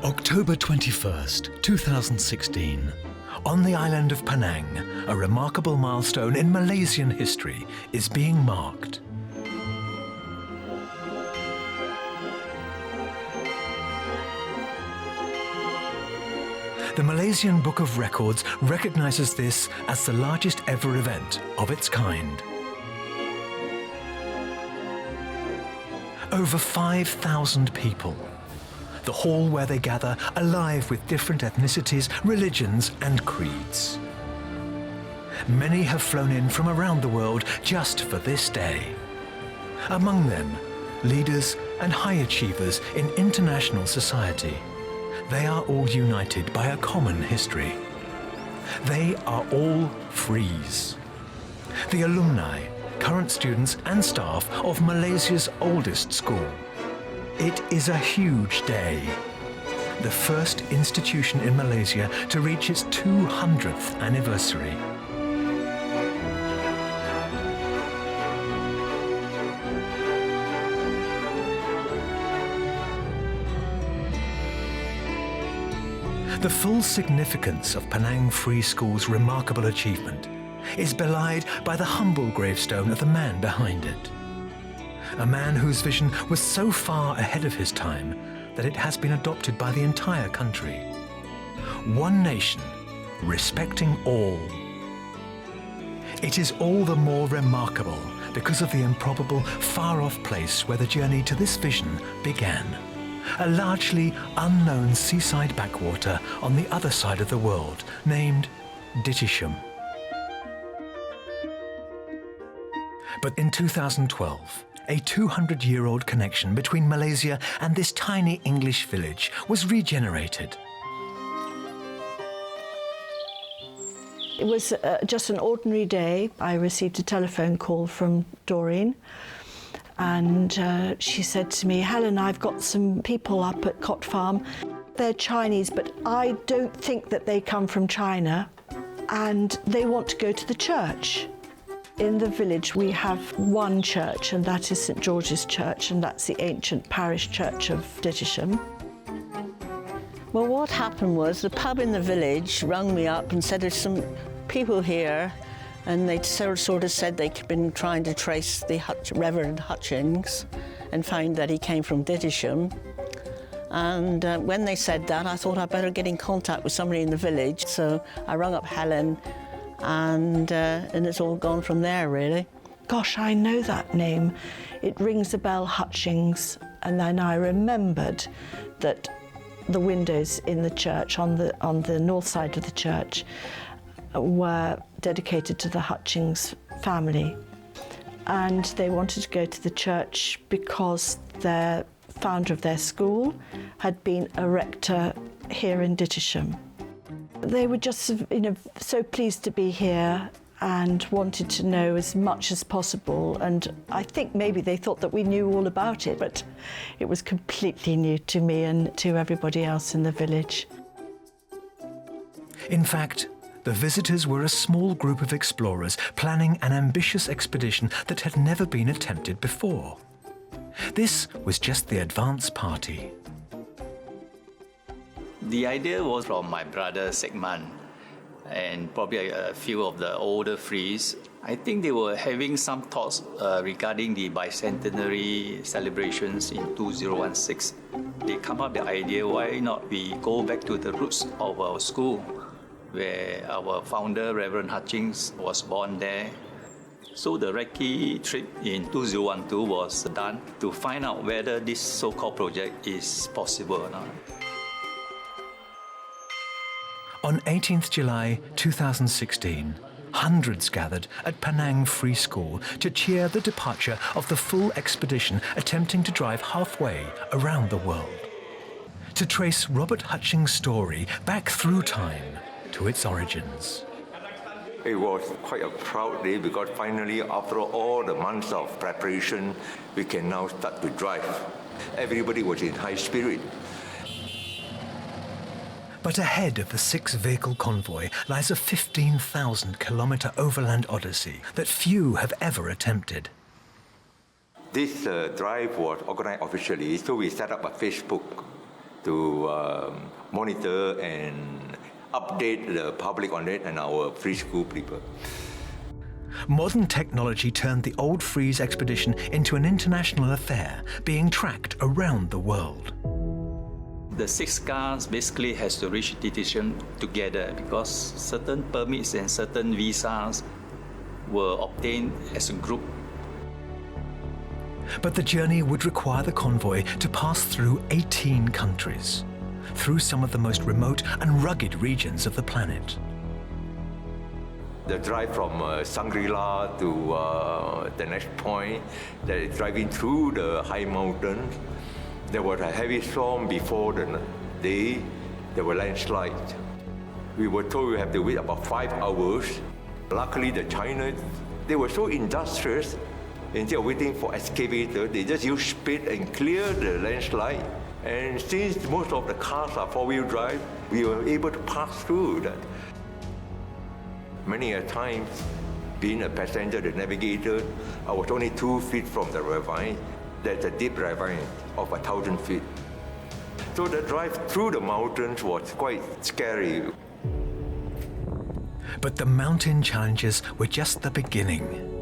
October 21st, 2016. On the island of Penang, a remarkable milestone in Malaysian history is being marked. The Malaysian Book of Records recognizes this as the largest ever event of its kind. Over 5,000 people. The hall where they gather, alive with different ethnicities, religions and creeds. Many have flown in from around the world just for this day. Among them, leaders and high achievers in international society. They are all united by a common history. They are all Frees. The alumni, current students and staff of Malaysia's oldest school. It is a huge day. The first institution in Malaysia to reach its 200th anniversary. The full significance of Penang Free School's remarkable achievement is belied by the humble gravestone of the man behind it. A man whose vision was so far ahead of his time that it has been adopted by the entire country. One nation, respecting all. It is all the more remarkable because of the improbable, far-off place where the journey to this vision began. A largely unknown seaside backwater on the other side of the world, named Ditisham. But in 2012, a 200-year-old connection between Malaysia and this tiny English village was regenerated. It was just an ordinary day. I received a telephone call from Doreen, and she said to me, "Helen, I've got some people up at Cot Farm. They're Chinese, but I don't think that they come from China, and they want to go to the church." In the village we have one church, and that is St George's Church, and that's the ancient parish church of Ditisham. Well, what happened was the pub in the village rang me up and said there's some people here, and they sort of said they'd been trying to trace the Reverend Hutchings and found that he came from Ditisham. And when they said that, I thought I'd better get in contact with somebody in the village. So I rang up Helen, and it's all gone from there, really. Gosh, I know that name. It rings a bell, Hutchings. And then I remembered that the windows in the church, on the north side of the church, were dedicated to the Hutchings family. And they wanted to go to the church because the founder of their school had been a rector here in Ditisham. They were just, so pleased to be here and wanted to know as much as possible. And I think maybe they thought that we knew all about it, but it was completely new to me and to everybody else in the village. In fact, the visitors were a small group of explorers planning an ambitious expedition that had never been attempted before. This was just the advance party. The idea was from my brother Segman and probably a few of the older Frees. I think they were having some thoughts regarding the bicentenary celebrations in 2016. They come up with the idea, why not we go back to the roots of our school, where our founder, Reverend Hutchings, was born there. So the recce trip in 2012 was done to find out whether this so-called project is possible or not. On 18th July 2016, hundreds gathered at Penang Free School to cheer the departure of the full expedition attempting to drive halfway around the world. To trace Robert Hutchings' story back through time to its origins. It was quite a proud day because finally, after all the months of preparation, we can now start to drive. Everybody was in high spirit. But ahead of the 6-vehicle convoy lies a 15,000-kilometre overland odyssey that few have ever attempted. This drive was organized officially, so we set up a Facebook to monitor and update the public on it and our free school people. Modern technology turned the old Freeze expedition into an international affair, being tracked around the world. The 6 cars basically has to reach decision together because certain permits and certain visas were obtained as a group. But the journey would require the convoy to pass through 18 countries, through some of the most remote and rugged regions of the planet. The drive from Shangri-La to the next point, that is driving through the high mountains. There was a heavy storm before the day. There were landslides. We were told we have to wait about 5 hours. Luckily, the Chinese, they were so industrious. Instead of waiting for excavator, they just use spade and clear the landslide. And since most of the cars are 4-wheel drive, we were able to pass through that. Many a times, being a passenger, the navigator, I was only 2 feet from the ravine. That's a deep ravine of 1,000 feet. So the drive through the mountains was quite scary. But the mountain challenges were just the beginning.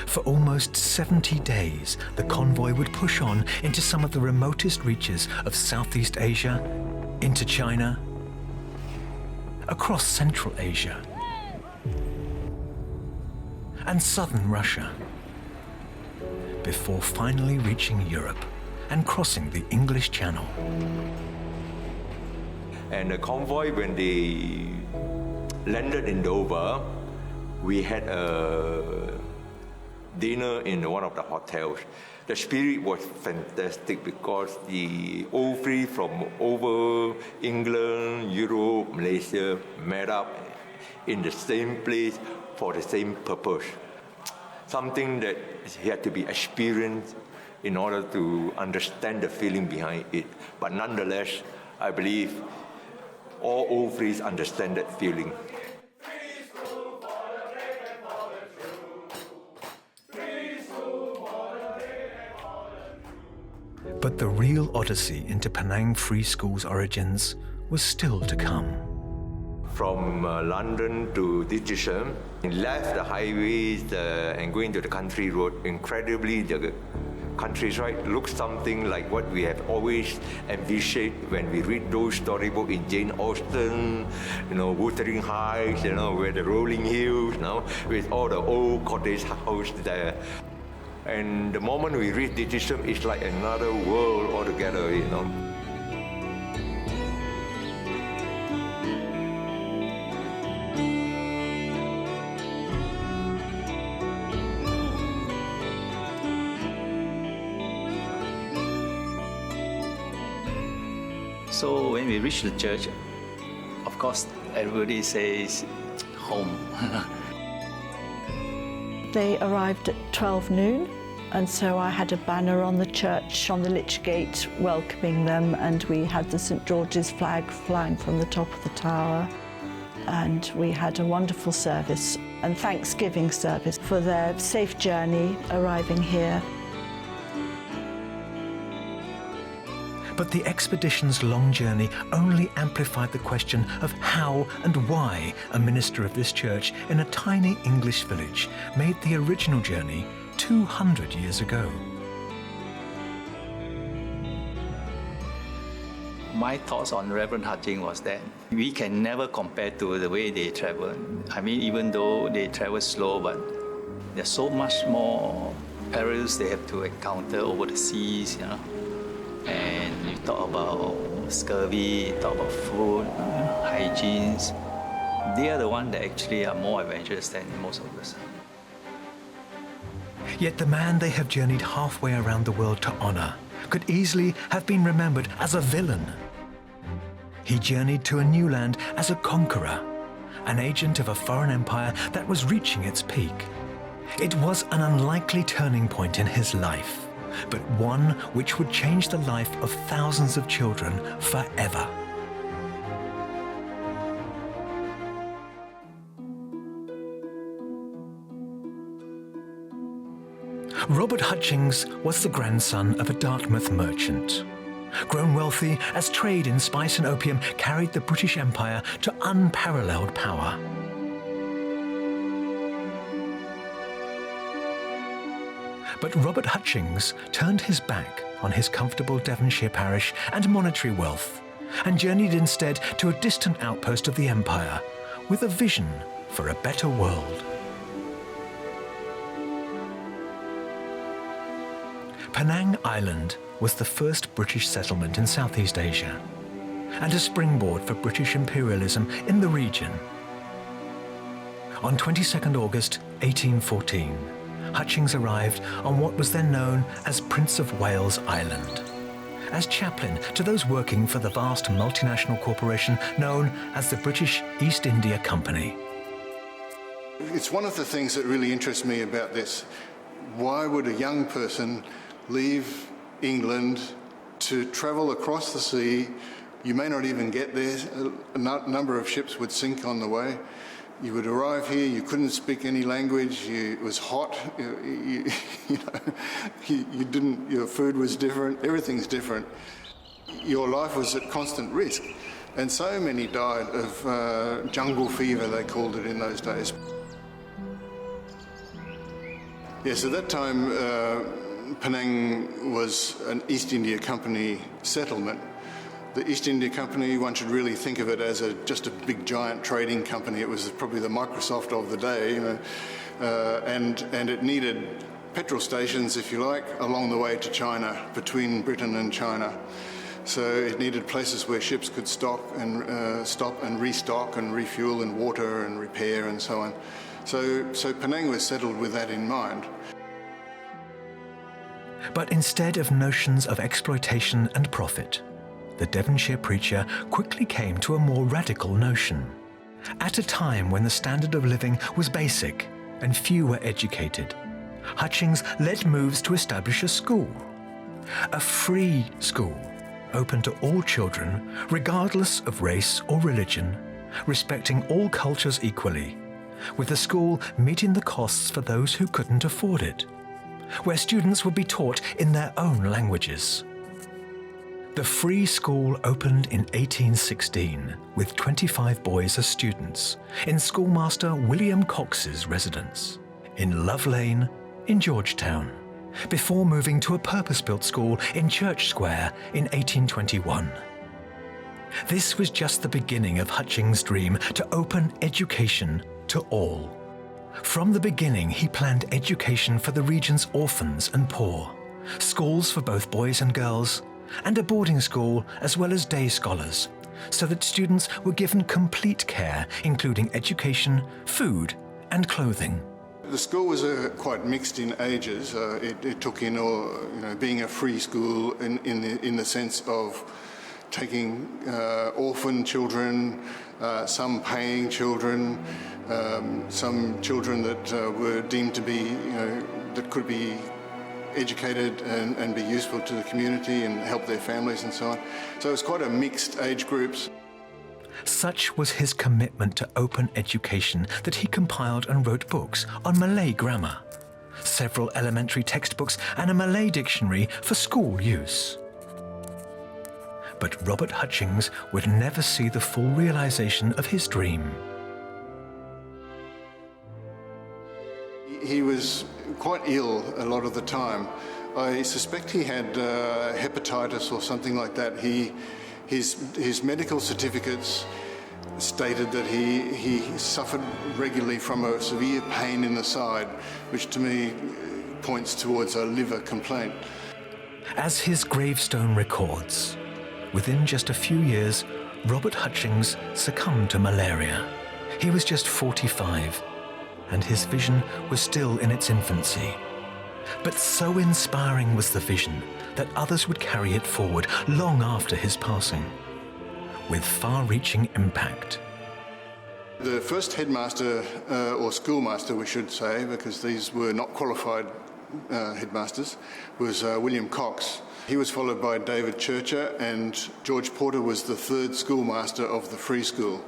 For almost 70 days, the convoy would push on into some of the remotest reaches of Southeast Asia, into China, across Central Asia, and southern Russia, before finally reaching Europe and crossing the English Channel. And the convoy, when they landed in Dover, we had a dinner in one of the hotels. The spirit was fantastic because the old free from over England, Europe, Malaysia met up in the same place for the same purpose. Something that had to be experienced in order to understand the feeling behind it. But nonetheless, I believe all old frees understand that feeling. But the real odyssey into Penang Free School's origins was still to come. From London to Ditcham, left the highways and going to the country road. Incredibly, the countryside looks something like what we have always envisioned when we read those storybooks in Jane Austen, Wuthering Heights, where the rolling hills, with all the old cottage houses there. And the moment we reach Ditcham, it's like another world altogether, So when we reached the church, of course, everybody says home. They arrived at 12 noon, and so I had a banner on the church, on the Lich Gate, welcoming them, and we had the St. George's flag flying from the top of the tower. And we had a wonderful service and Thanksgiving service for their safe journey arriving here. But the expedition's long journey only amplified the question of how and why a minister of this church in a tiny English village made the original journey 200 years ago. My thoughts on Reverend Hutchings was that we can never compare to the way they travel. I mean, even though they travel slow, but there's so much more perils they have to encounter over the seas, And you talk about scurvy, you talk about food, hygienes. They are the ones that actually are more adventurous than most of us. Yet the man they have journeyed halfway around the world to honor could easily have been remembered as a villain. He journeyed to a new land as a conqueror, an agent of a foreign empire that was reaching its peak. It was an unlikely turning point in his life, but one which would change the life of thousands of children forever. Robert Hutchings was the grandson of a Dartmouth merchant. grown wealthy as trade in spice and opium carried the British Empire to unparalleled power. But Robert Hutchings turned his back on his comfortable Devonshire parish and monetary wealth and journeyed instead to a distant outpost of the empire with a vision for a better world. Penang Island was the first British settlement in Southeast Asia and a springboard for British imperialism in the region. On 22nd August 1814, Hutchings arrived on what was then known as Prince of Wales Island, as chaplain to those working for the vast multinational corporation known as the British East India Company. It's one of the things that really interests me about this. Why would a young person leave England to travel across the sea? You may not even get there. A number of ships would sink on the way. You would arrive here, you couldn't speak any language, it was hot, your food was different, everything's different. Your life was at constant risk. And so many died of jungle fever, they called it in those days. Yes, at that time, Penang was an East India Company settlement. The East India Company, one should really think of it as just a big giant trading company. It was probably the Microsoft of the day, and it needed petrol stations, if you like, along the way to China, between Britain and China. So it needed places where ships could stop and restock and refuel and water and repair and so on. So Penang was settled with that in mind. But instead of notions of exploitation and profit, the Devonshire preacher quickly came to a more radical notion. At a time when the standard of living was basic and few were educated, Hutchings led moves to establish a school. A free school, open to all children, regardless of race or religion, respecting all cultures equally, with the school meeting the costs for those who couldn't afford it, where students would be taught in their own languages. The free school opened in 1816 with 25 boys as students in schoolmaster William Cox's residence in Love Lane in Georgetown, before moving to a purpose-built school in Church Square in 1821. This was just the beginning of Hutchings' dream to open education to all. From the beginning, he planned education for the region's orphans and poor, schools for both boys and girls, and a boarding school as well as day scholars, so that students were given complete care, including education, food, and clothing. The school was quite mixed in ages. It took in being a free school in the sense of taking orphan children, some paying children, some children that were deemed to be, that could be educated and be useful to the community and help their families and so on. So it was quite a mixed age groups. Such was his commitment to open education that he compiled and wrote books on Malay grammar, several elementary textbooks and a Malay dictionary for school use. But Robert Hutchings would never see the full realization of his dream. He was quite ill a lot of the time. I suspect he had hepatitis or something like that. His medical certificates stated that he suffered regularly from a severe pain in the side, which to me points towards a liver complaint. As his gravestone records, within just a few years, Robert Hutchings succumbed to malaria. He was just 45, and his vision was still in its infancy. But so inspiring was the vision that others would carry it forward long after his passing, with far-reaching impact. The first headmaster, or schoolmaster we should say, because these were not qualified headmasters, was William Cox. He was followed by David Churcher, and George Porter was the third schoolmaster of the free school.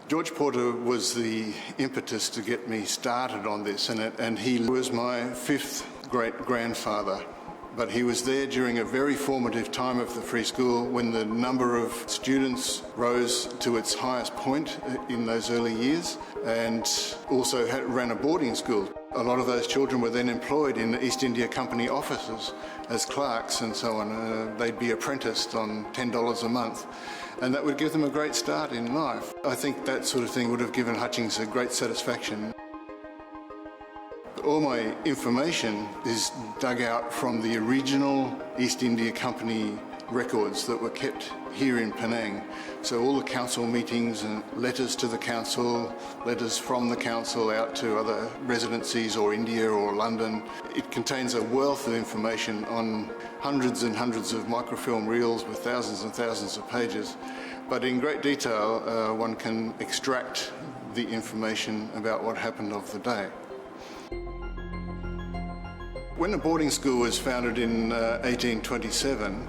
George Porter was the impetus to get me started on this, and he was my fifth great-grandfather. But he was there during a very formative time of the free school when the number of students rose to its highest point in those early years, and also ran a boarding school. A lot of those children were then employed in the East India Company offices as clerks and so on. They'd be apprenticed on $10 a month, and that would give them a great start in life. I think that sort of thing would have given Hutchings a great satisfaction. All my information is dug out from the original East India Company records that were kept here in Penang. So all the council meetings and letters to the council, letters from the council out to other residencies or India or London. It contains a wealth of information on hundreds and hundreds of microfilm reels with thousands and thousands of pages. But in great detail, one can extract the information about what happened of the day. When the boarding school was founded in 1827,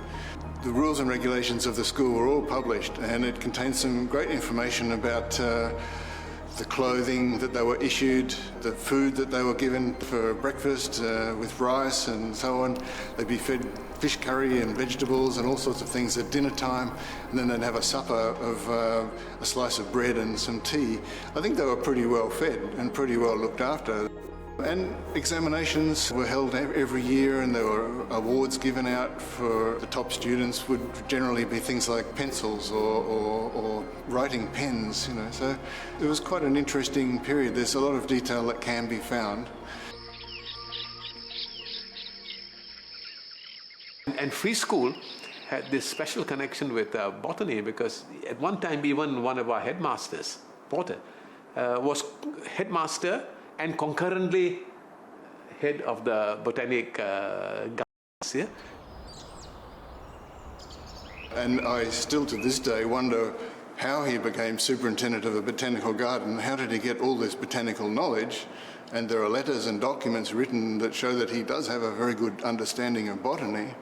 the rules and regulations of the school were all published, and it contained some great information about the clothing that they were issued, the food that they were given for breakfast with rice and so on. They'd be fed fish curry and vegetables and all sorts of things at dinner time, and then they'd have a supper of a slice of bread and some tea. I think they were pretty well fed and pretty well looked after. And examinations were held every year, and there were awards given out for the top students. Would generally be things like pencils or writing pens, you know. So it was quite an interesting period. There's a lot of detail that can be found. And free school had this special connection with botany, because at one time even one of our headmasters, Porter, was headmaster and concurrently head of the botanic gardens. Yeah? And I still to this day wonder how he became superintendent of a botanical garden. How did he get all this botanical knowledge? And there are letters and documents written that show that he does have a very good understanding of botany.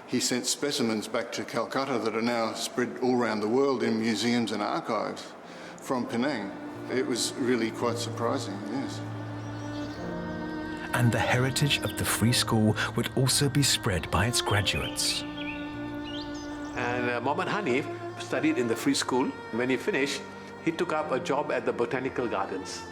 He sent specimens back to Calcutta that are now spread all around the world in museums and archives from Penang. It was really quite surprising, yes. And the heritage of the free school would also be spread by its graduates. And Mohammed Hanif studied in the free school. When he finished, he took up a job at the botanical gardens,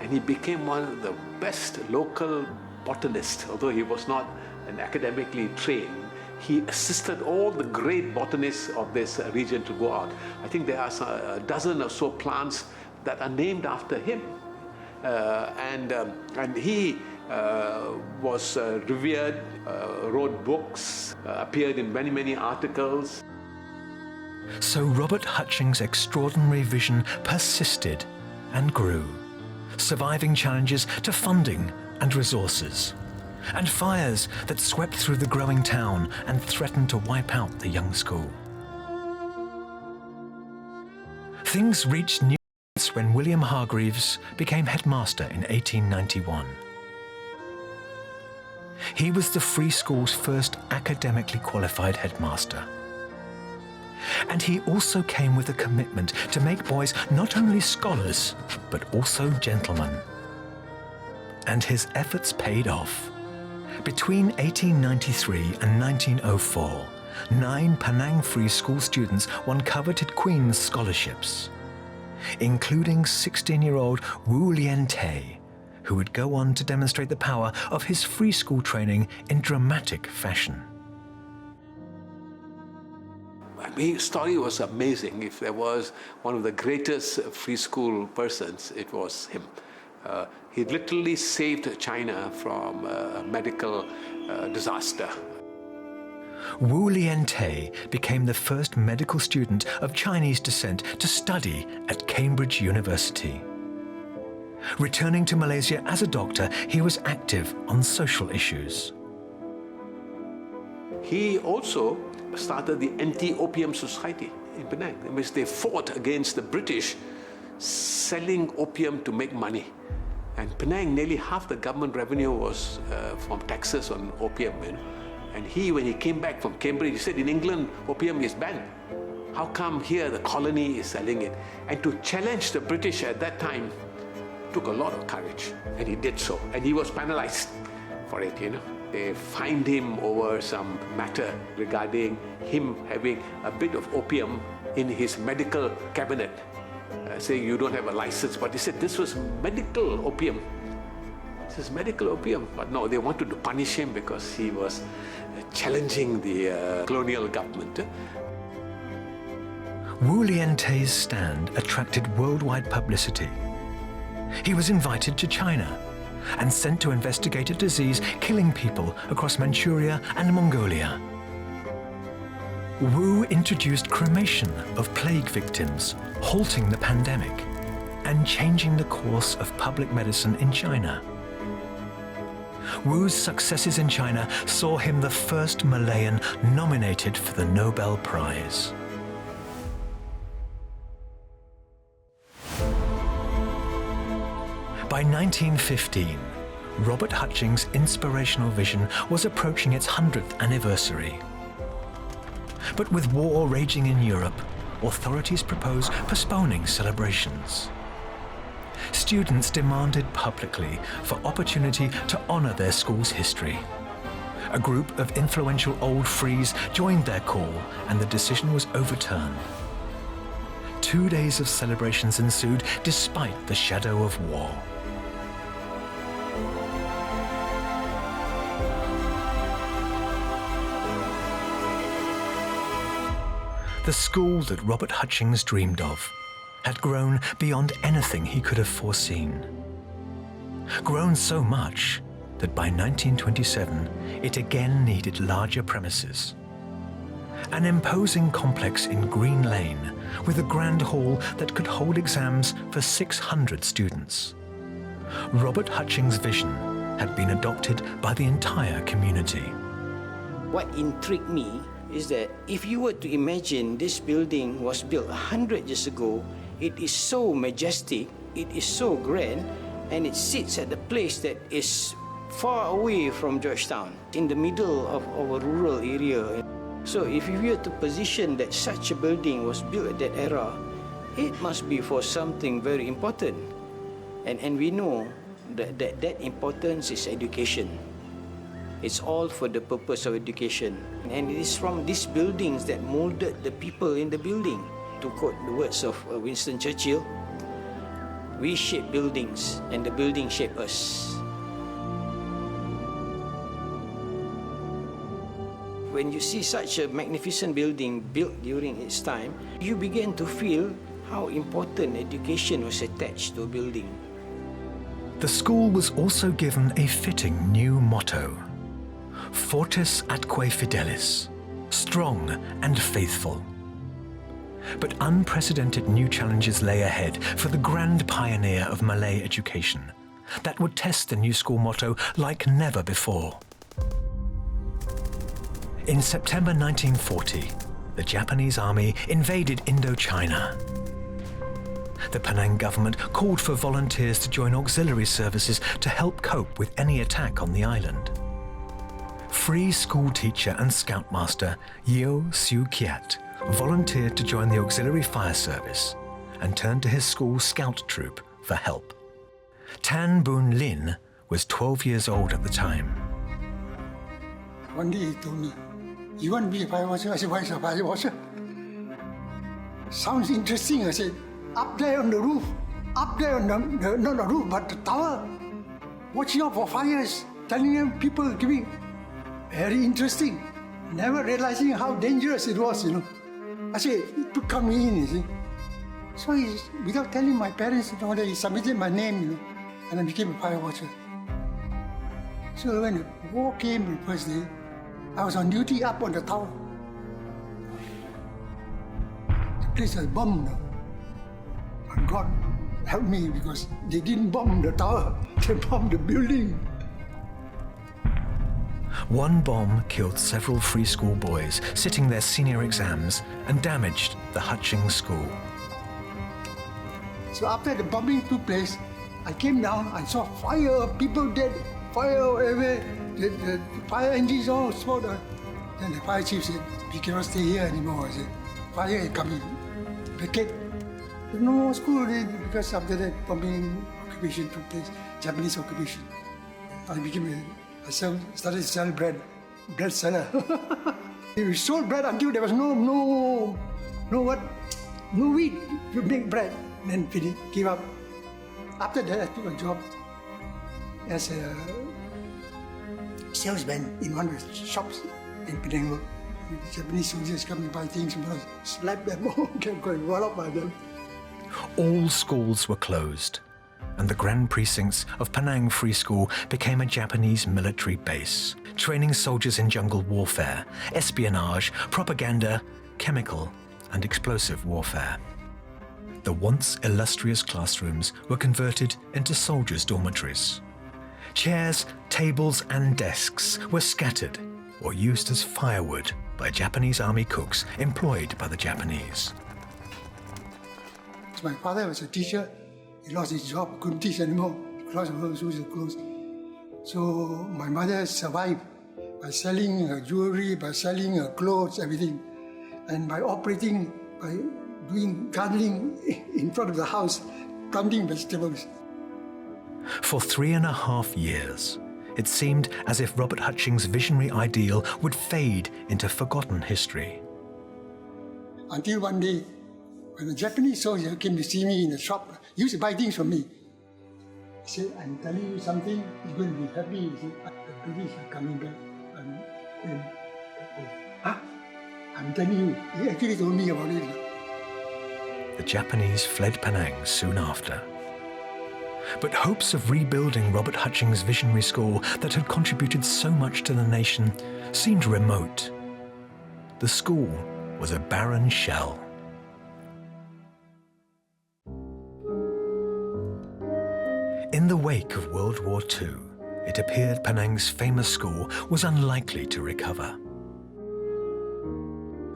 and he became one of the best local botanists. Although he was not an academically trained, he assisted all the great botanists of this region to go out. I think there are a dozen or so plants that are named after him. And he was revered, wrote books, appeared in many, many articles. So Robert Hutchings' extraordinary vision persisted and grew, surviving challenges to funding and resources, and fires that swept through the growing town and threatened to wipe out the young school. Things reached new heights when William Hargreaves became headmaster in 1891. He was the free school's first academically qualified headmaster. And he also came with a commitment to make boys not only scholars, but also gentlemen. And his efforts paid off. Between 1893 and 1904, 9 Penang Free School students won coveted Queen's scholarships, including 16-year-old Wu Lien Tay, who would go on to demonstrate the power of his free school training in dramatic fashion. His story was amazing. If there was one of the greatest free school persons, it was him. He literally saved China from a medical disaster. Wu Lien Tay became the first medical student of Chinese descent to study at Cambridge University. Returning to Malaysia as a doctor, he was active on social issues. He also started the Anti-Opium Society in Penang, in which they fought against the British selling opium to make money. And Penang, nearly half the government revenue was from taxes on opium. You know? And he, when he came back from Cambridge, he said, in England, opium is banned. How come here the colony is selling it? And to challenge the British at that time took a lot of courage. And he did so. And he was penalized for it, you know. They fined him over some matter regarding him having a bit of opium in his medical cabinet, saying you don't have a license. But he said this was medical opium. This is medical opium. But no, they wanted to punish him because he was challenging the colonial government. Wu Liantei's stand attracted worldwide publicity. He was invited to China and sent to investigate a disease killing people across Manchuria and Mongolia. Wu introduced cremation of plague victims, halting the pandemic and changing the course of public medicine in China. Wu's successes in China saw him the first Malayan nominated for the Nobel Prize. By 1915, Robert Hutchings' inspirational vision was approaching its 100th anniversary. But with war raging in Europe, authorities proposed postponing celebrations. Students demanded publicly for opportunity to honor their school's history. A group of influential old Frees joined their call, and the decision was overturned. 2 days of celebrations ensued despite the shadow of war. The school that Robert Hutchings dreamed of had grown beyond anything he could have foreseen. Grown so much that by 1927 it again needed larger premises. An imposing complex in Green Lane with a grand hall that could hold exams for 600 students. Robert Hutchings' vision had been adopted by the entire community. What intrigued me is that if you were to imagine this building was built 100 years ago, it is so majestic, it is so grand, and it sits at a place that is far away from Georgetown, in the middle of our rural area. So if you were to position that such a building was built at that era, it must be for something very important. And we know that importance is education. It's all for the purpose of education. And it is from these buildings that molded the people in the building. To quote the words of Winston Churchill, we shape buildings and the building shape us. When you see such a magnificent building built during its time, you begin to feel how important education was attached to a building. The school was also given a fitting new motto: Fortis atque fidelis, strong and faithful. But unprecedented new challenges lay ahead for the grand pioneer of Malay education that would test the new school motto like never before. In September 1940, the Japanese army invaded Indochina. The Penang government called for volunteers to join auxiliary services to help cope with any attack on the island. Free school teacher and scoutmaster Yeo Siu Kiat volunteered to join the auxiliary fire service and turned to his school's scout troop for help. Tan Boon Lin was 12 years old at the time. One day he told me, "You want to be a fire watcher?" I said, "Why is a fire watcher?" Sounds interesting. I said, "Up there on the roof, up there on the not the roof, but the tower, watching out for fires, telling them people giving." Very interesting. Never realizing how dangerous it was, I said, it took me in, you see. So without telling my parents, he submitted my name, and I became a fire watcher. So when the war came the first day, I was on duty up on the tower. The place was bombed. And God helped me because they didn't bomb the tower, they bombed the building. One bomb killed several free school boys sitting their senior exams and damaged the Hutchings School. So after the bombing took place, I came down, I saw fire, people dead, fire everywhere, the fire engines all exploded. Then the fire chief said, "We cannot stay here anymore." I said, "Fire is coming, vacate." No more school because after that bombing occupation took place, Japanese occupation. I became I started to sell bread seller. We sold bread until there was no wheat to make bread. Then we gave up. After that, I took a job as a salesman in one of the shops in Penang. The Japanese soldiers come and buy things, and slap them all, get going roll up by them. All schools were closed, and the grand precincts of Penang Free School became a Japanese military base, training soldiers in jungle warfare, espionage, propaganda, chemical and explosive warfare. The once illustrious classrooms were converted into soldiers' dormitories. Chairs, tables and desks were scattered or used as firewood by Japanese army cooks employed by the Japanese. So my father was a teacher. He lost his job, couldn't teach anymore because of her schools were closed. So my mother survived by selling her jewelry, by selling her clothes, everything, and by doing gardening in front of the house, planting vegetables. For 3.5 years, it seemed as if Robert Hutchings' visionary ideal would fade into forgotten history. Until one day, when a Japanese soldier came to see me in the shop, he used to buy things from me. He said, "I'm telling you something, you're going to be happy." He said, "The British are coming back." I'm telling you, he actually told me about it. The Japanese fled Penang soon after. But hopes of rebuilding Robert Hutchings' visionary school that had contributed so much to the nation seemed remote. The school was a barren shell. In the wake of World War II, it appeared Penang's famous school was unlikely to recover.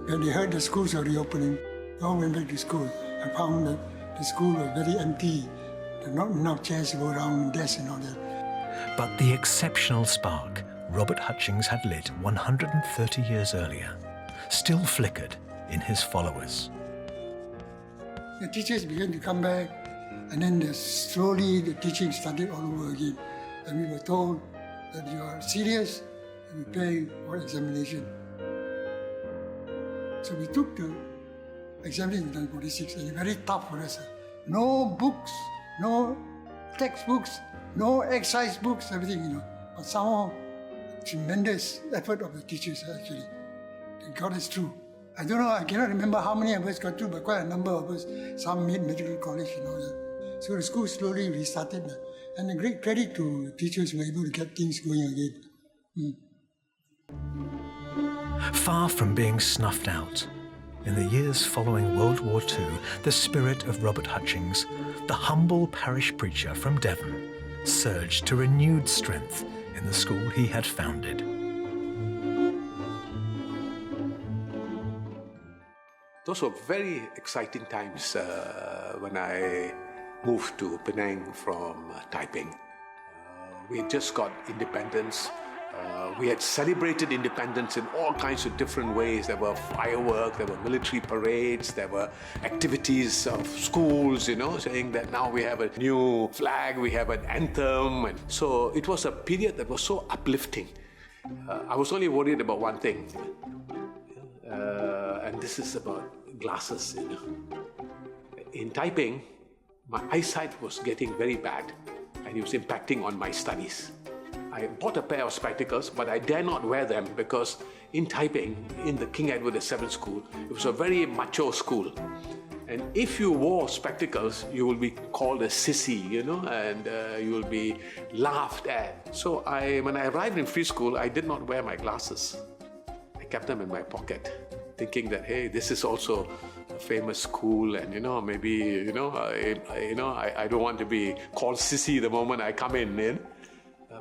When they heard the schools are reopening, they all went back to school. I found that the school was very empty. There were not enough chairs to go around, desks and all that. But the exceptional spark Robert Hutchings had lit 130 years earlier still flickered in his followers. The teachers began to come back, and then slowly the teaching started all over again. And we were told that you are serious, you prepare for examination. So we took the examination in 1946, and it was very tough for us. No books, no textbooks, no exercise books, everything, But somehow, tremendous effort of the teachers actually. They got us through. I don't know, I cannot remember how many of us got through, but quite a number of us. Some made medical college and all that. So the school slowly restarted. And a great credit to the teachers who were able to get things going again. Far from being snuffed out, in the years following World War II, the spirit of Robert Hutchings, the humble parish preacher from Devon, surged to renewed strength in the school he had founded. Those were very exciting times when I moved to Penang from Taiping. We had just got independence. We had celebrated independence in all kinds of different ways. There were fireworks, there were military parades, there were activities of schools, saying that now we have a new flag, we have an anthem. And so it was a period that was so uplifting. I was only worried about one thing, and this is about glasses. In Taiping, my eyesight was getting very bad, and it was impacting on my studies. I bought a pair of spectacles, but I dare not wear them because in Taiping, in the King Edward VII school, it was a very macho school. And if you wore spectacles, you will be called a sissy, and you will be laughed at. So when I arrived in free school, I did not wear my glasses. I kept them in my pocket, thinking that, hey, this is also a famous school, and maybe I don't want to be called sissy the moment I come in.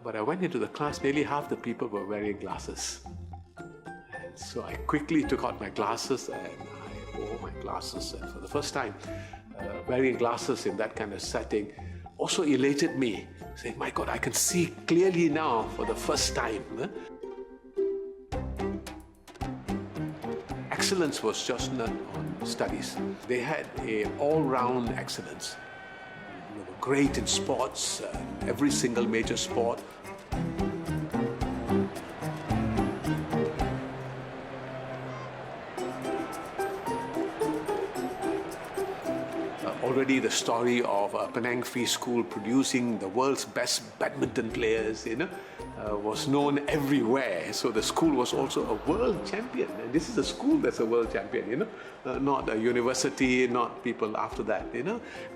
But I went into the class, nearly half the people were wearing glasses. And so I quickly took out my glasses and I wore my glasses. And for the first time, wearing glasses in that kind of setting also elated me, saying, my God, I can see clearly now for the first time. Excellence was just not on studies. They had an all-round excellence. They were great in sports, every single major sport. already the story of Penang Free School producing the world's best badminton players, was known everywhere. So the school was also a world champion. And this is a school that's a world champion, not a university, not people after that,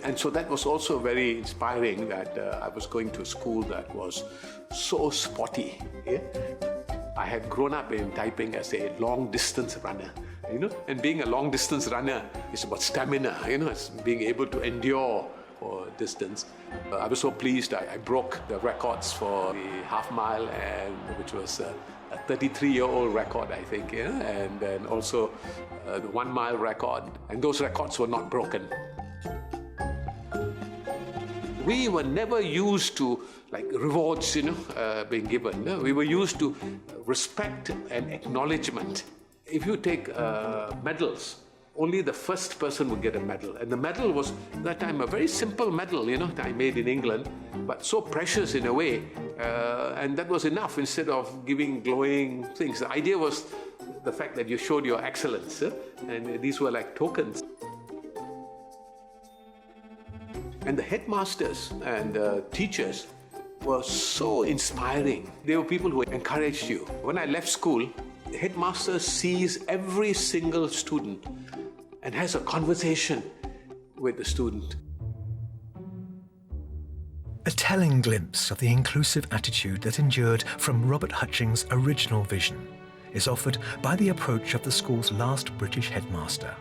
And so that was also very inspiring that I was going to a school that was so sporty. Yeah? I had grown up in Taiping as a long-distance runner, and being a long-distance runner is about stamina, it's being able to endure for distance. I was so pleased I broke the records for the half mile, and which was a 33-year-old record, I think, and then also the 1 mile record, and those records were not broken. We were never used to rewards, being given. No? We were used to respect and acknowledgement. If you take medals, only the first person would get a medal. And the medal was, at that time, a very simple medal, I made in England, but so precious in a way. And that was enough instead of giving glowing things. The idea was the fact that you showed your excellence. And these were like tokens. And the headmasters and teachers were so inspiring. They were people who encouraged you. When I left school, the headmaster sees every single student and has a conversation with the student. A telling glimpse of the inclusive attitude that endured from Robert Hutchings' original vision is offered by the approach of the school's last British headmaster,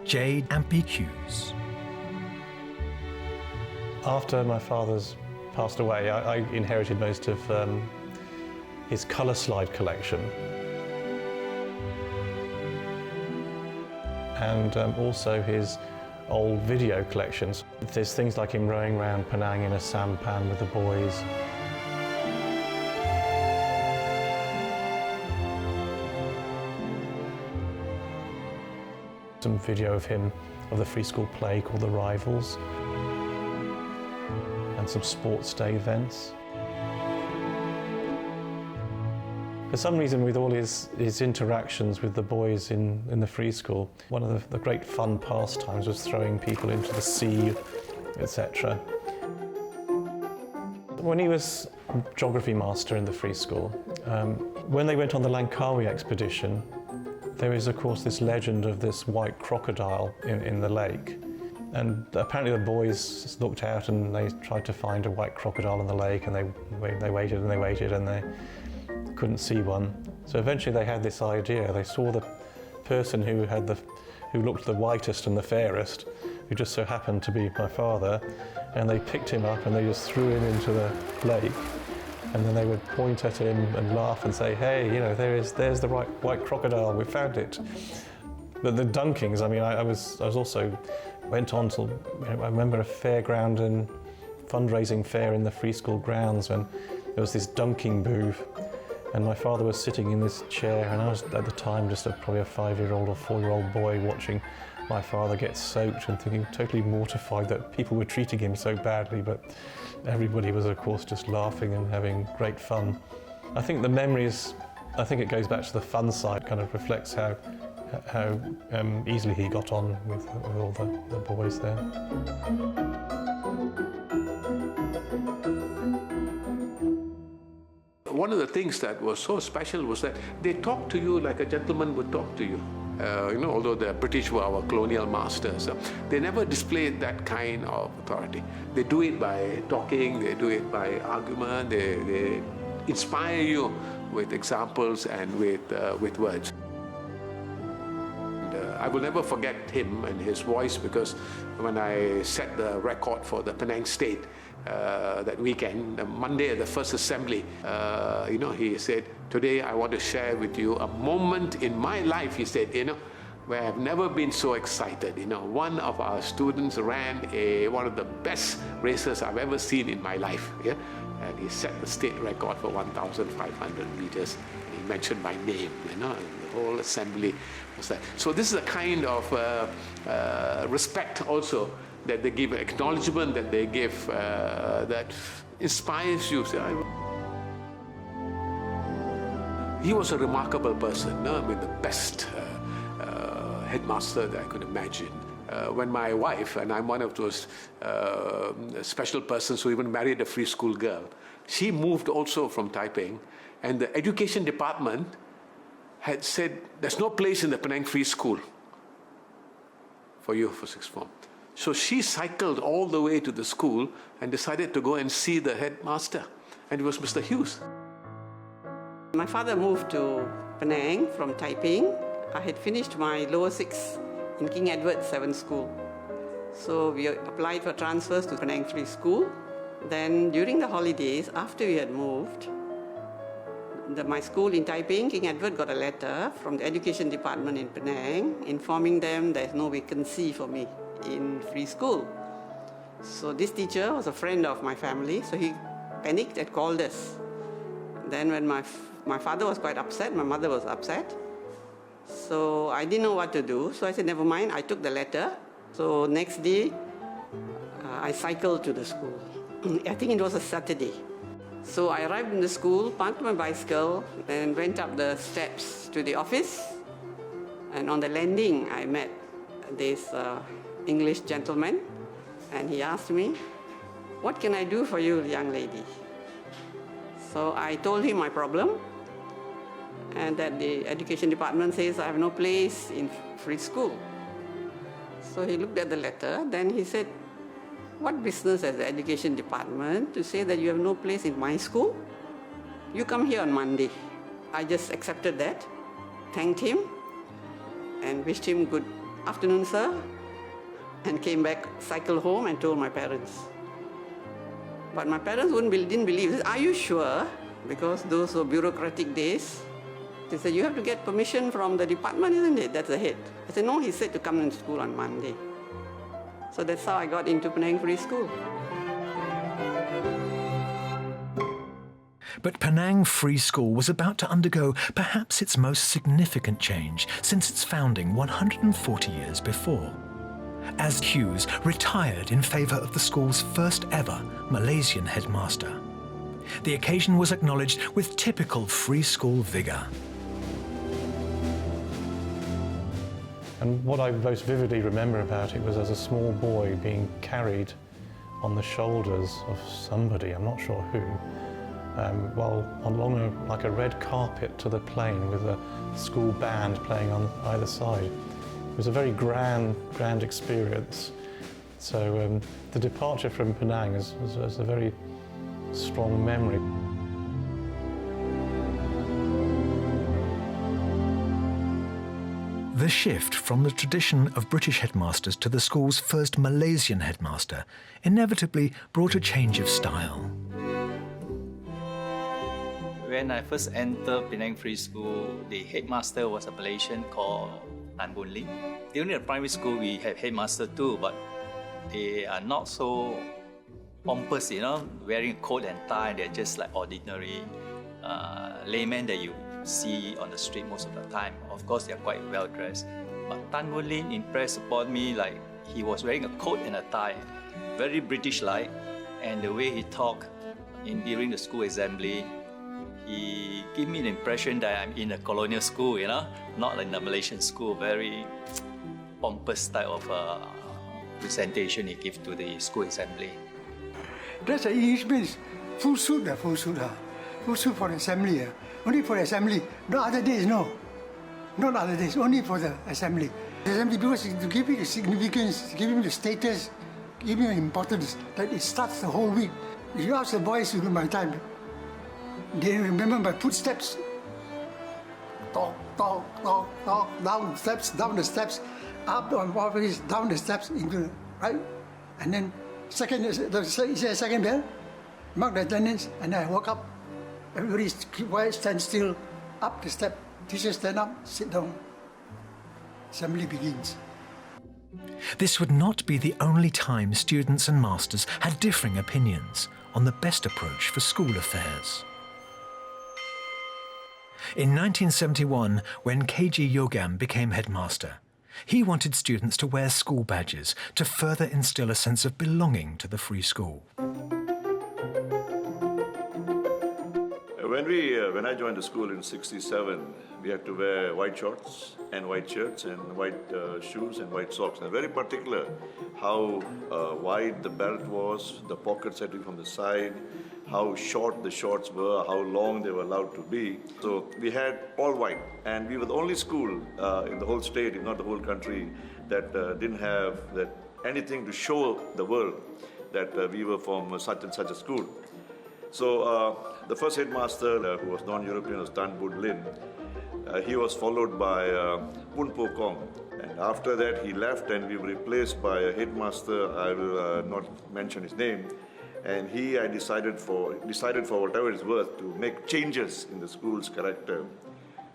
J. Ampey Hughes. After my father's passed away, I inherited most of his colour slide collection. And also his old video collections. There's things like him rowing around Penang in a sampan with the boys. Some video of him of the free school play called The Rivals, and some sports day events. For some reason, with all his interactions with the boys in the free school, one of the great fun pastimes was throwing people into the sea, etc. When he was geography master in the free school, when they went on the Langkawi expedition, there is, of course, this legend of this white crocodile in the lake. And apparently the boys looked out and they tried to find a white crocodile in the lake, and they waited and they waited and they couldn't see one. So eventually they had this idea. They saw the person who looked the whitest and the fairest, who just so happened to be my father, and they picked him up and they just threw him into the lake. And then they would point at him and laugh and say, "Hey, there's the white crocodile. We found it." But the dunkings, I mean, I also went on to, I remember a fairground and fundraising fair in the free school grounds when there was this dunking booth, and my father was sitting in this chair, and I was at the time just probably a 5-year-old or 4-year-old boy watching my father get soaked and thinking, totally mortified that people were treating him so badly, but everybody was, of course, just laughing and having great fun. I think the memories, it goes back to the fun side, kind of reflects how easily he got on with all the boys there. One of the things that was so special was that they talked to you like a gentleman would talk to you. Although the British were our colonial masters, they never displayed that kind of authority. They do it by talking, they do it by argument, they inspire you with examples and with words. I will never forget him and his voice, because when I set the record for the Penang State that weekend, the Monday at the first assembly, he said, "Today I want to share with you a moment in my life," he said, "where I've never been so excited. One of our students ran one of the best races I've ever seen in my life." Yeah? And he set the state record for 1,500 meters. He mentioned my name, and the whole assembly was there. So this is a kind of respect also that they give, acknowledgement that they give, that inspires you. He was a remarkable person, the best headmaster that I could imagine. when my wife, and I'm one of those special persons who even married a free school girl, she moved also from Taiping, and the education department had said, there's no place in the Penang Free School for you for sixth form. So she cycled all the way to the school and decided to go and see the headmaster, and it was Mr. Hughes. My father moved to Penang from Taiping. I had finished my lower sixth in King Edward 7th School. So we applied for transfers to Penang Free School. Then during the holidays, after we had moved, my school in Taiping, King Edward, got a letter from the education department in Penang informing them there's no vacancy for me in free school. So this teacher was a friend of my family, so he panicked and called us. Then when my father was quite upset, my mother was upset. So I didn't know what to do, so I said, never mind, I took the letter. So next day, I cycled to the school. I think it was a Saturday. So I arrived in the school, parked my bicycle, and went up the steps to the office. And on the landing, I met this English gentleman, and he asked me, what can I do for you, young lady? So I told him my problem, and that the education department says I have no place in free school. So he looked at the letter, then he said, what business has the education department to say that you have no place in my school? You come here on Monday. I just accepted that, thanked him, and wished him good afternoon, sir, and came back, cycled home and told my parents. But my parents didn't believe. They said, are you sure? Because those were bureaucratic days. They said, you have to get permission from the department, isn't it? That's the head. I said, no, he said to come to school on Monday. So that's how I got into Penang Free School. But Penang Free School was about to undergo perhaps its most significant change since its founding 140 years before, as Hughes retired in favour of the school's first ever Malaysian headmaster. The occasion was acknowledged with typical free school vigour. And what I most vividly remember about it was as a small boy being carried on the shoulders of somebody, I'm not sure who, while along like a red carpet to the plane with a school band playing on either side. It was a very grand experience. So the departure from Penang is a very strong memory. The shift from the tradition of British headmasters to the school's first Malaysian headmaster inevitably brought a change of style. When I first entered Penang Free School, the headmaster was a Malaysian called Tan Boon Lin. During the primary school, we have headmaster too, but they are not so pompous, wearing a coat and tie. They're just like ordinary laymen that you see on the street most of the time. Of course, they're quite well dressed. But Tan Boon Lin impressed upon me like he was wearing a coat and a tie, very British-like, and the way he talked during the school assembly, he gave me the impression that I'm in a colonial school, not in a Malaysian school. Very pompous type of presentation he gave to the school assembly. That's an Englishman, full suit for the assembly. Only for the assembly. No other days, no. Not other days, only for the assembly. The assembly, because to give it the significance, give him the status, give him the importance, that it starts the whole week. If you ask the boys during my time, they remember my footsteps. Talk, down the steps, up on office, down the steps, into right? And then second bell, mark the attendance, and I walk up. Everybody keep quiet, stand still, up the step. Teachers stand up, sit down. Assembly begins. This would not be the only time students and masters had differing opinions on the best approach for school affairs. In 1971, when KG Yogam became headmaster, he wanted students to wear school badges to further instill a sense of belonging to the free school. When I joined the school in '67, we had to wear white shorts and white shirts and white shoes and white socks. And very particular how wide the belt was, the pockets setting from the side, how short the shorts were, how long they were allowed to be. So we had all white, and we were the only school in the whole state, if not the whole country, that didn't have anything to show the world that we were from such and such a school. So the first headmaster, who was non-European, was Tan Bun Lin. He was followed by Pun Po Kong. And after that, he left, and we were replaced by a headmaster. I will not mention his name. And I decided for whatever it's worth to make changes in the school's character.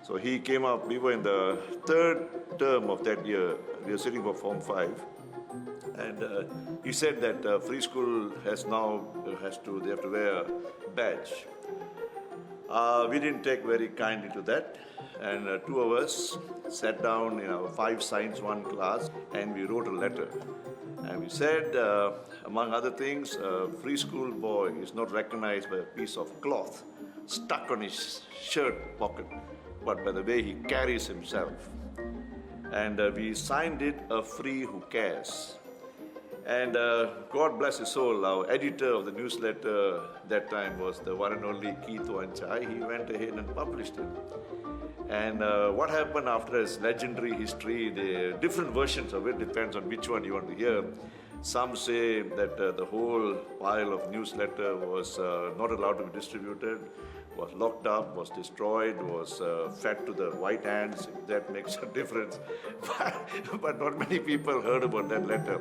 So he came up. We were in the third term of that year. We were sitting for Form 5. And he said that free school they have to wear a badge. We didn't take very kindly to that, and two of us sat down in our 5 Science 1 class, and we wrote a letter. And we said, among other things, a free school boy is not recognized by a piece of cloth stuck on his shirt pocket, but by the way he carries himself. And we signed it, "A free who cares." And God bless his soul, our editor of the newsletter that time was the one and only Keith Wan Chai. He went ahead and published it. And what happened after his legendary history, the different versions of it, depends on which one you want to hear. Some say that the whole pile of newsletter was not allowed to be distributed, was locked up, was destroyed, was fed to the white ants, if that makes a difference. But not many people heard about that letter.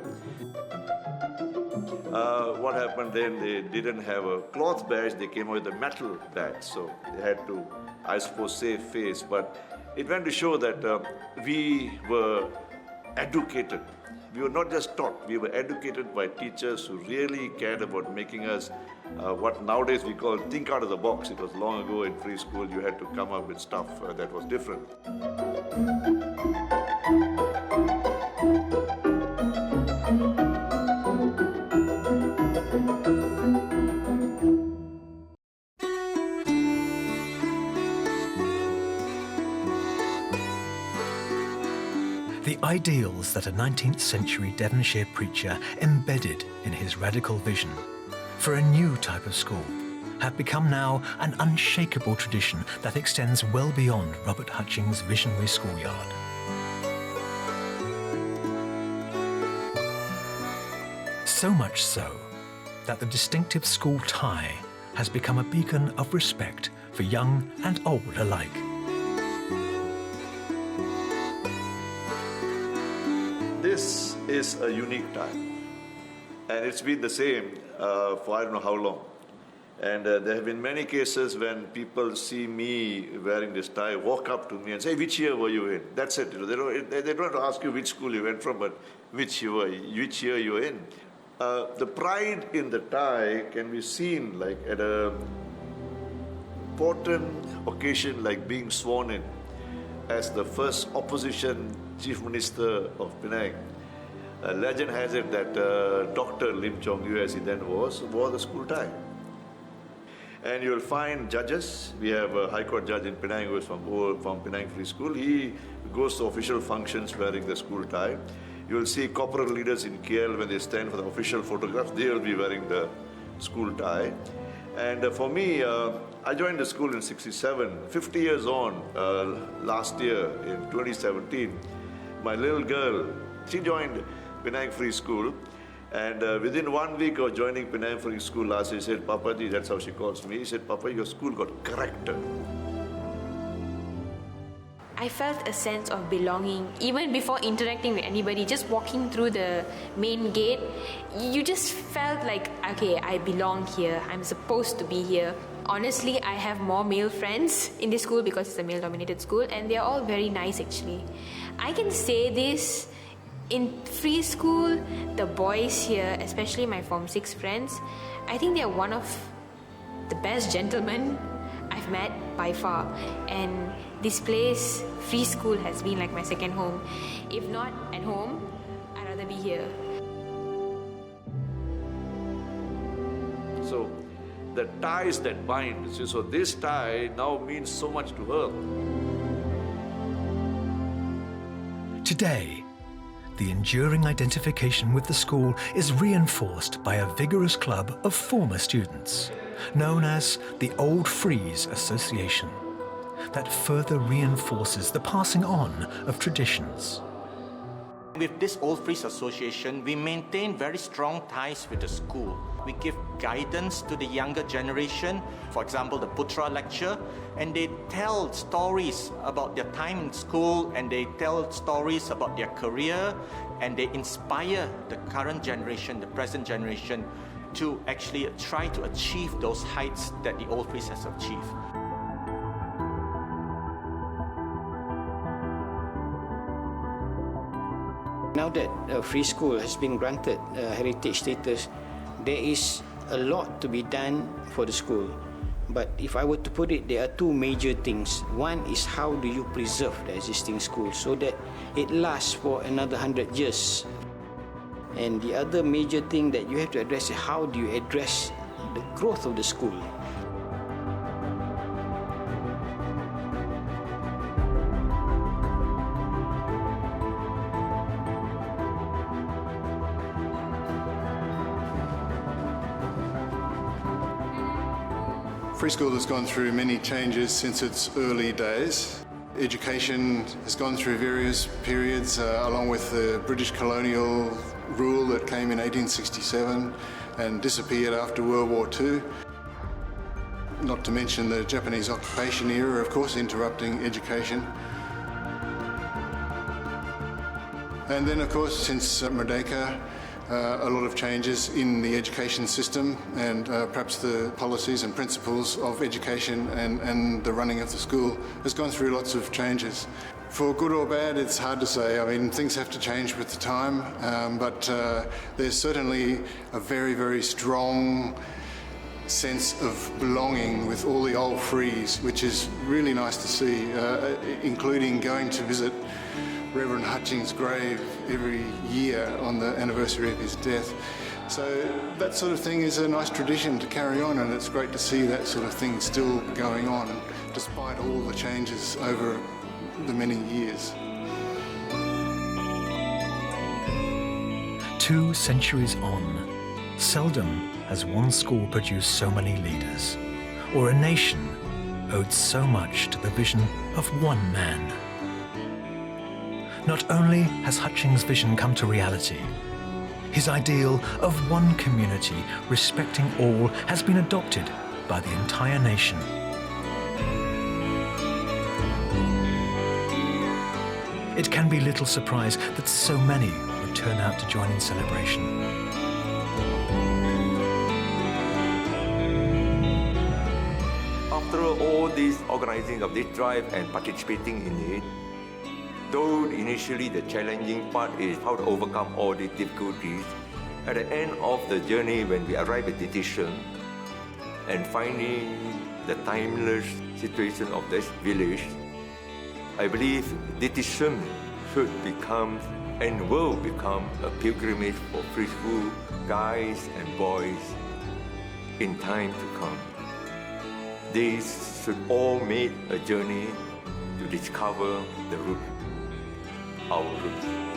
What happened then, they didn't have a cloth badge, they came out with a metal badge. So they had to, I suppose, save face. But it went to show that we were educated. We were not just taught, we were educated by teachers who really cared about making us what nowadays we call think out of the box. It was long ago in free school, you had to come up with stuff that was different. The ideals that a 19th century Devonshire preacher embedded in his radical vision for a new type of school have become now an unshakable tradition that extends well beyond Robert Hutchings' visionary schoolyard. So much so that the distinctive school tie has become a beacon of respect for young and old alike. This is a unique time, and it's been the same for I don't know how long. And there have been many cases when people see me wearing this tie, walk up to me and say, "Which year were you in?" That's it. They don't have to ask you which school you went from, but which year you were in. The pride in the tie can be seen like at an important occasion like being sworn in as the first opposition Chief Minister of Penang. Legend has it that Dr. Lim Chong Yu, as he then was, wore the school tie. And you'll find judges. We have a High Court judge in Penang who is from Penang Free School. He goes to official functions wearing the school tie. You'll see corporate leaders in KL when they stand for the official photographs, they will be wearing the school tie. And for me, I joined the school in '67. 50 years on, last year in 2017, my little girl, she joined Penang Free School. And within 1 week of joining Penang Free School last year, she said, "Papaji," that's how she calls me, she said, "Papa, your school got character." I felt a sense of belonging even before interacting with anybody. Just walking through the main gate, you just felt like, okay, I belong here. I'm supposed to be here. Honestly, I have more male friends in this school because it's a male-dominated school, and they're all very nice actually. I can say this, in free school, the boys here, especially my Form 6 friends, I think they're one of the best gentlemen I've met by far. And this place, free school, has been like my second home. If not at home, I'd rather be here. So the ties that bind. So this tie now means so much to her. Today, the enduring identification with the school is reinforced by a vigorous club of former students, known as the Old Frieze Association, that further reinforces the passing on of traditions. With this Old Frieze Association, we maintain very strong ties with the school. We give guidance to the younger generation, for example, the Putra lecture, and they tell stories about their time in school, and they tell stories about their career, and they inspire the current generation, the present generation, to actually try to achieve those heights that the Old Frieze has achieved. Now that Free School has been granted heritage status, there is a lot to be done for the school. But if I were to put it, there are two major things. One is how do you preserve the existing school so that it lasts for another 100 years. And the other major thing that you have to address is how do you address the growth of the school. Free School has gone through many changes since its early days. Education has gone through various periods, along with the British colonial rule that came in 1867 and disappeared after World War II. Not to mention the Japanese occupation era, of course, interrupting education. And then, of course, since Merdeka, a lot of changes in the education system and perhaps the policies and principles of education and the running of the school has gone through lots of changes. For good or bad, it's hard to say. I mean, things have to change with the time, but there's certainly a very, very strong sense of belonging with all the old Frieze, which is really nice to see, including going to visit Reverend Hutchings' grave every year on the anniversary of his death. So that sort of thing is a nice tradition to carry on, and it's great to see that sort of thing still going on despite all the changes over the many years. 2 centuries on, seldom has one school produced so many leaders, or a nation owed so much to the vision of one man. Not only has Hutchings' vision come to reality, his ideal of one community respecting all has been adopted by the entire nation. It can be little surprise that so many would turn out to join in celebration. After all this organizing of this drive and participating in it, though initially the challenging part is how to overcome all these difficulties, at the end of the journey when we arrive at decision and finding the timeless situation of this village, I believe decision should become and will become a pilgrimage for free school guys and boys in time to come. These should all make a journey to discover the root, our roots.